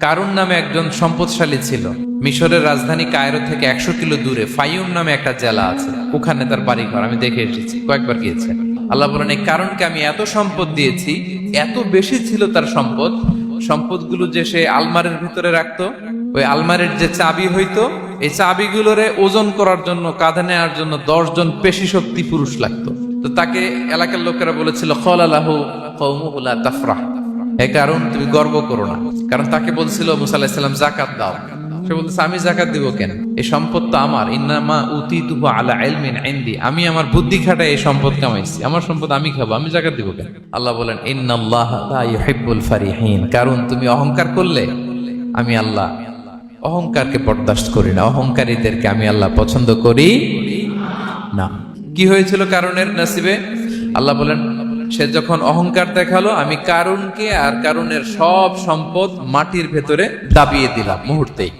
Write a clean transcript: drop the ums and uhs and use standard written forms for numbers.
কারুন নামে একজন সম্পদশালী ছিল। মিশরের রাজধানী কায়রো থেকে 100 কিলো দূরে ফাইউম নামে একটা জেলা আছে, ওখানে তার বাড়িঘর। আমি দেখে এসেছি, কয়েকবার গিয়েছে। আল্লাহ বলেন, এই কারণকে আমি এত সম্পদ দিয়েছি, এত বেশি ছিল তার সম্পদ, সম্পদগুলো যে সে আলমারির ভিতরে রাখতো, ওই আলমারির যে চাবি হইতো, এই চাবিগুলোরে ওজন করার জন্য, কাঁধে নেওয়ার জন্য 10 জন পেশি শক্তি পুরুষ লাগতো। তো তাকে এলাকার লোকেরা বলেছিল, ক্বালালাহু কওমুহু লা তাফরাহ, এই কারণ তুমি গর্ব করো না। কারণ তাকে বলছিল মুসা আলাইহিস সালাম জাকাত দাও, সে বলতেছে আমি জাকাত দিব কেন, এই সম্পদ তো আমার। ইন্নামা উতিতুহু আলা ইলমিন ইনদি, আমি আমার বুদ্ধি খাটায় এই সম্পদ কামাইছি, আমার সম্পদ আমি খাবো, আমি জাকাত দিব কেন? আল্লাহ বলেন, ইন্নাল্লাহা লা ইউহিব্বুল ফারিহিন, কারণ তুমি অহংকার করলে আমি আল্লাহ অহংকারকে বরদাস্ত করি না, অহংকারীদেরকে আমি আল্লাহ পছন্দ করি না। কি হয়েছিল কারণের নসিবে? আল্লাহ বলেন, সে যখন অহংকার দেখালো, আমি কারুনকে আর কারুনের সব সম্পদ মাটির ভেতরে দাবিয়ে দিলাম মুহূর্তেই।